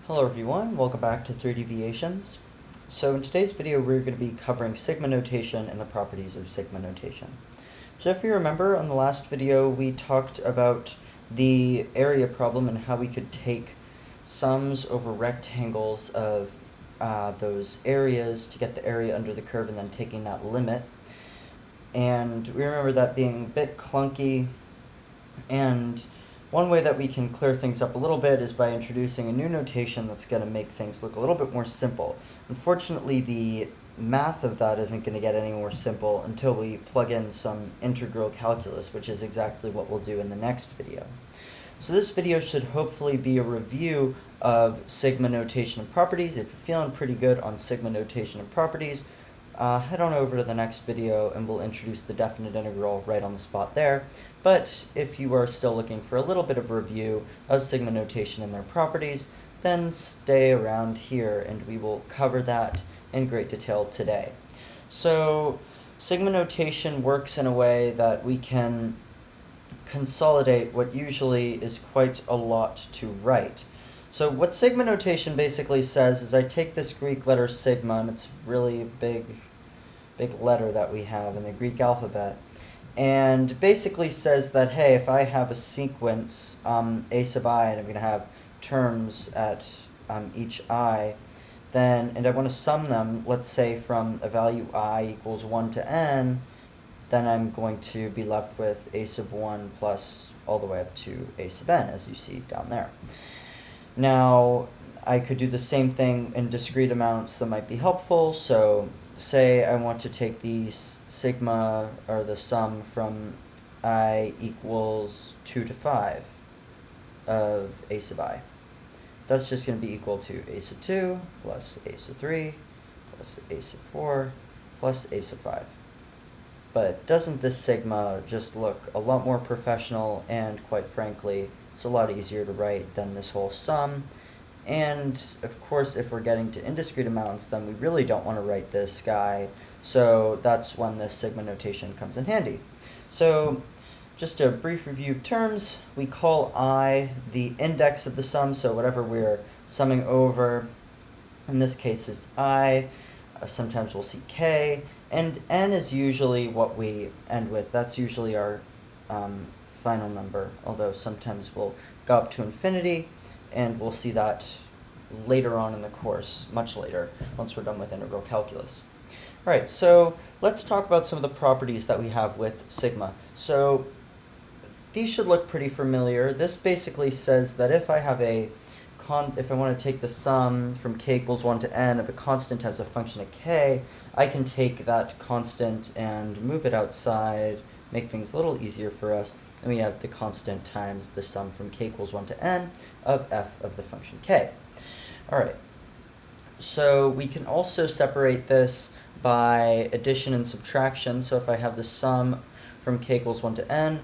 Hello everyone, welcome back to 3 Deviations. So in today's video we're going to be covering sigma notation and the properties of sigma notation. So if you remember, on the last video we talked about the area problem and how we could take sums over rectangles of those areas to get the area under the curve and then taking that limit. And we remember that being a bit clunky, and one way that we can clear things up a little bit is by introducing a new notation that's going to make things look a little bit more simple. Unfortunately, the math of that isn't going to get any more simple until we plug in some integral calculus, which is exactly what we'll do in the next video. So this video should hopefully be a review of sigma notation and properties. If you're feeling pretty good on sigma notation and properties, head on over to the next video and we'll introduce the definite integral right on the spot there. But if you are still looking for a little bit of a review of sigma notation and their properties, then stay around here and we will cover that in great detail today. So sigma notation works in a way that we can consolidate what usually is quite a lot to write. So what sigma notation basically says is I take this Greek letter sigma, and it's really a big letter that we have in the Greek alphabet, and basically says that, hey, if I have a sequence a sub I, and I'm going to have terms at each I, then, and I want to sum them, let's say from a value I equals 1 to n, then I'm going to be left with a sub 1 plus all the way up to a sub n, as you see down there. Now, I could do the same thing in discrete amounts that might be helpful. So say I want to take the sigma, or the sum from I equals 2 to 5 of a sub I. That's just going to be equal to a sub 2 plus a sub 3 plus a sub 4 plus a sub 5. But doesn't this sigma just look a lot more professional, and quite frankly, it's a lot easier to write than this whole sum? And of course, if we're getting to indiscrete amounts, then we really don't want to write this guy, so that's when this sigma notation comes in handy. So just a brief review of terms, we call I the index of the sum, so whatever we're summing over, in this case is I, sometimes we'll see k, and n is usually what we end with. That's usually our final number, although sometimes we'll go up to infinity, and we'll see that later on in the course, much later, once we're done with integral calculus. All right, so let's talk about some of the properties that we have with sigma. So these should look pretty familiar. This basically says that if I have if I want to take the sum from k equals 1 to n of a constant times a function of k, I can take that constant and move it outside, make things a little easier for us, and we have the constant times the sum from k equals 1 to n of f of the function k. All right, so we can also separate this by addition and subtraction. So if I have the sum from k equals 1 to n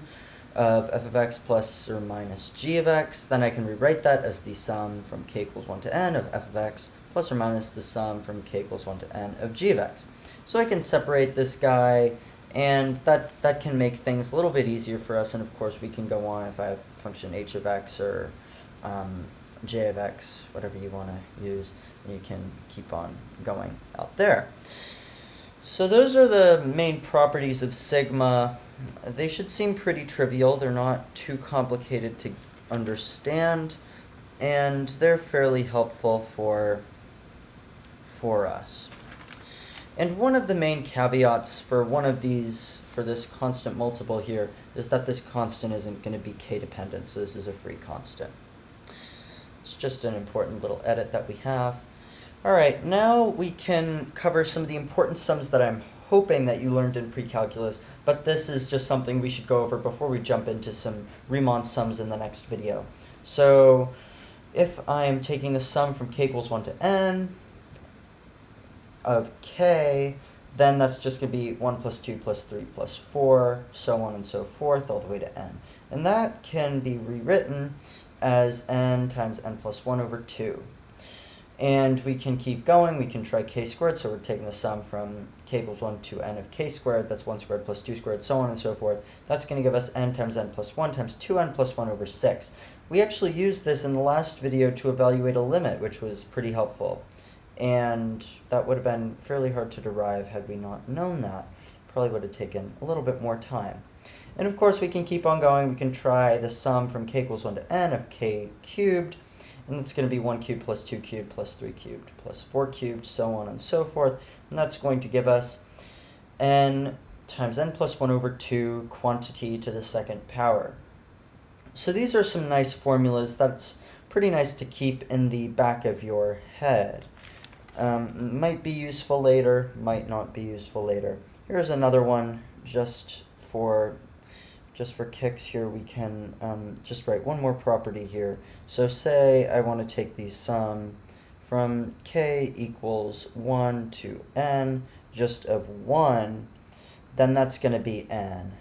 of f of x plus or minus g of x, then I can rewrite that as the sum from k equals 1 to n of f of x plus or minus the sum from k equals 1 to n of g of x. So I can separate this guy, and that can make things a little bit easier for us. And of course we can go on if I have function h of x or j of x, whatever you want to use, and you can keep on going out there. So those are the main properties of sigma. They should seem pretty trivial. They're not too complicated to understand, and they're fairly helpful for us. And one of the main caveats for for this constant multiple here, is that this constant isn't going to be k-dependent, so this is a free constant. It's just an important little edit that we have. All right, now we can cover some of the important sums that I'm hoping that you learned in pre-calculus, but this is just something we should go over before we jump into some Riemann sums in the next video. So if I'm taking the sum from k equals 1 to n of k, then that's just going to be 1 plus 2 plus 3 plus 4, so on and so forth, all the way to n. And that can be rewritten as n times n plus 1 over 2. And we can keep going. We can try k squared, so we're taking the sum from k equals 1 to n of k squared. That's 1 squared plus 2 squared, so on and so forth. That's going to give us n times n plus 1 times 2n plus 1 over 6. we actually used this in the last video to evaluate a limit, which was pretty helpful. And that would have been fairly hard to derive had we not known that. Probably would have taken a little bit more time. And of course, we can keep on going. We can try the sum from k equals 1 to n of k cubed. And that's going to be 1 cubed plus 2 cubed plus 3 cubed plus 4 cubed, so on and so forth. And that's going to give us n times n plus 1 over 2 quantity to the second power. So these are some nice formulas that's pretty nice to keep in the back of your head. Might be useful later, might not be useful later. Here's another one just for kicks here. We can just write one more property here. So say I want to take the sum from k equals 1 to n just of 1, then that's going to be n,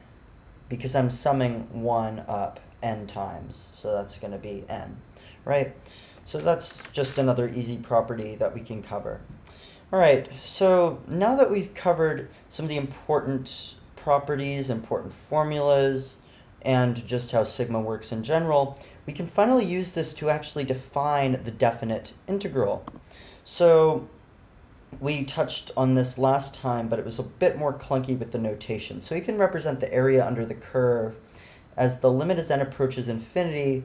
because I'm summing 1 up n times, so that's going to be n, right? So that's just another easy property that we can cover. All right, so now that we've covered some of the important properties, important formulas, and just how sigma works in general, we can finally use this to actually define the definite integral. So we touched on this last time, but it was a bit more clunky with the notation. So we can represent the area under the curve as the limit as n approaches infinity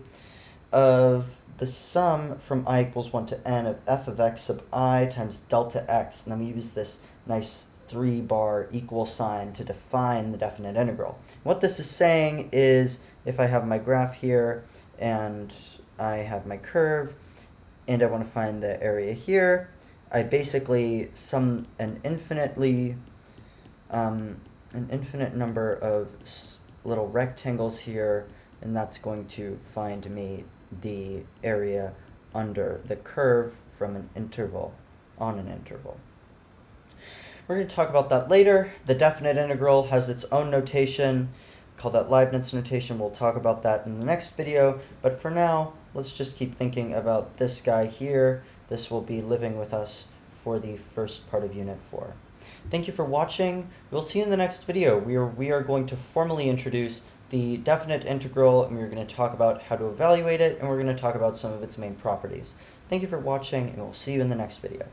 of the sum from I equals 1 to n of f of x sub I times delta x. And then we use this nice 3-bar equal sign to define the definite integral. What this is saying is, if I have my graph here and I have my curve and I want to find the area here, I basically sum an infinite number of little rectangles here, and that's going to find me the area under the curve from an interval, on an interval. We're going to talk about that later. The definite integral has its own notation, call that Leibniz notation. We'll talk about that in the next video, but for now, let's just keep thinking about this guy here. This will be living with us for the first part of Unit 4. Thank you for watching. We'll see you in the next video. We are going to formally introduce the definite integral, and we're going to talk about how to evaluate it, and we're going to talk about some of its main properties. Thank you for watching, and we'll see you in the next video.